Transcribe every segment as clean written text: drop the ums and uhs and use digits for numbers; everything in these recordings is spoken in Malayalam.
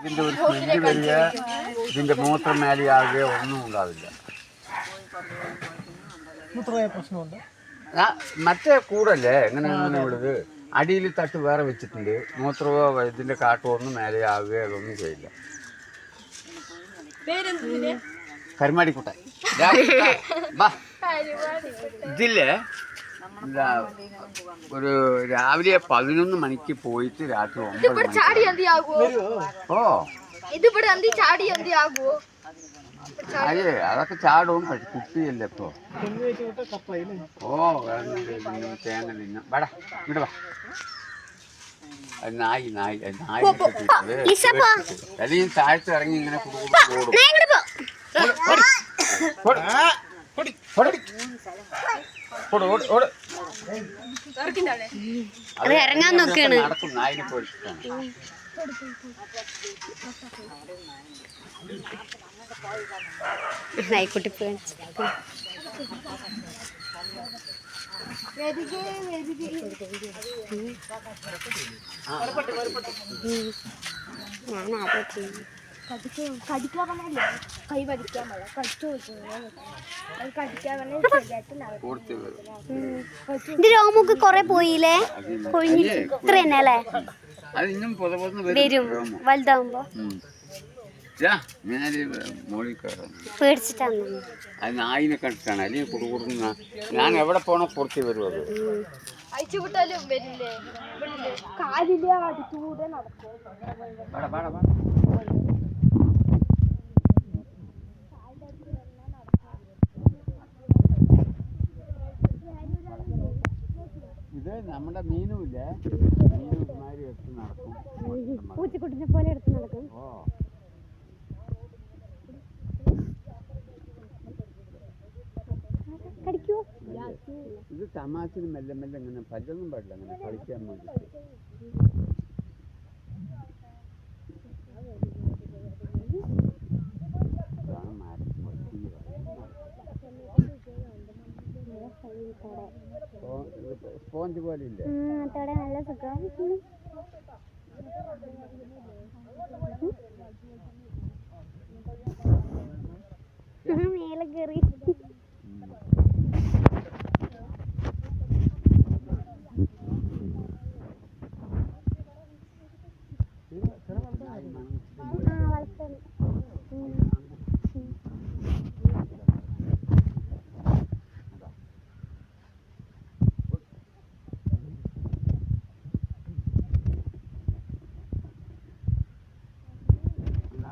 ഇതിൻ്റെ ഒരു സ്മെല്ല് വരിക, ഇതിൻ്റെ മൂത്രം മേലെയാകുകയോ ഒന്നും ഉണ്ടാവില്ല. പ്രശ്നമുണ്ട്. മറ്റേ കൂടല്ലേ എങ്ങനെ ഉള്ളത്, അടിയിൽ തട്ട് വേറെ വെച്ചിട്ടുണ്ട്. മൂത്രമോ ഇതിൻ്റെ കാട്ടോ ഒന്നും മേലെയാകുകയോ അതൊന്നും ചെയ്യില്ല. കരുമാടിക്കുട്ടൻ ഇതില്ലേ ഒരു രാവിലെ 11 മണിക്ക് പോയിട്ട് രാത്രി 9 മണിക്ക്. ഓ അതെ, അതൊക്കെ ചാടവും കുപ്പിയല്ലേ ഇപ്പൊ. ഓ തേങ്ങ തിന്നും. വാടാ ഇങ്ങോട്ട് വാ. നായി അല്ലെങ്കിൽ താഴത്ത് ഇറങ്ങി ഇങ്ങനെ ഇറങ്ങാൻ നോക്കാണ്. നടക്കും. നായിനെ പോയിട്ടാണ്. നായിക്കുട്ടി പോയി രോമൊക്കെ കൊറേ പോയില്ലേ, ഇത്ര തന്നെ അല്ലേ വരും വലുതാവുമ്പോ. പേടിച്ചിട്ടാണ് അത് നായിനെ കണ്ടിട്ടാണ്. അല്ലെങ്കിൽ കൊടുക്കുന്ന ഞാൻ എവിടെ പോണോ പുറത്ത് വരും. അത് ഇത് നമ്മുടെ മീനുമില്ലേ, മീനുമാരി എടുത്ത് നടക്കും. പൂച്ചക്കുട്ടിനെ പോലെ എടുത്ത് നടക്കും. ഓ ഇത് തമാശന് മെല്ലെ മെല്ലെ ഇങ്ങനെ പല്ലൊന്നും പാടില്ല, അങ്ങനെ കളിക്കാൻ വേണ്ടിയിട്ട്. സ്പോഞ്ച് പോലെ ഇല്ലേ, നല്ല സുഖം. മേലെ കയറി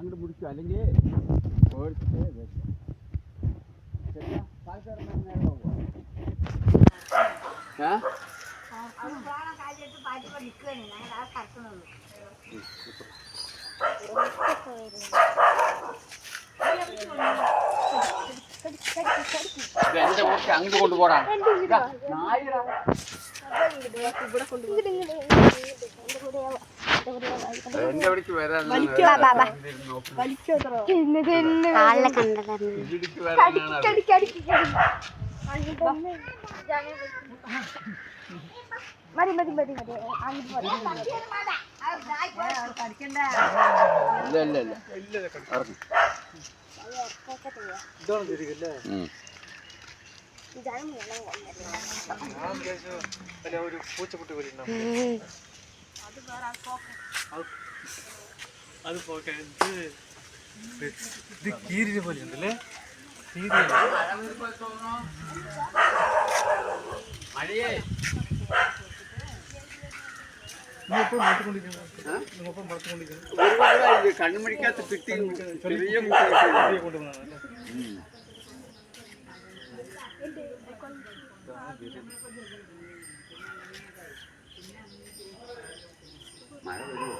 അങ്ങോട്ട് പിടിച്ചു. അല്ലെങ്കിൽ എന്റെ കുറച്ച് അങ്ങോട്ട് കൊണ്ടുപോടാ. എന്റെ അവിടേക്ക് വരാൻ ഒരു പൂച്ചക്കുട്ടി പോലെ അത് പോട്ടെ. ഇത് കീരിനെ പോലെ ഉണ്ടല്ലേ. കണ്ണുമണിക്കകത്ത് കിട്ടി മഴ വരുമോ?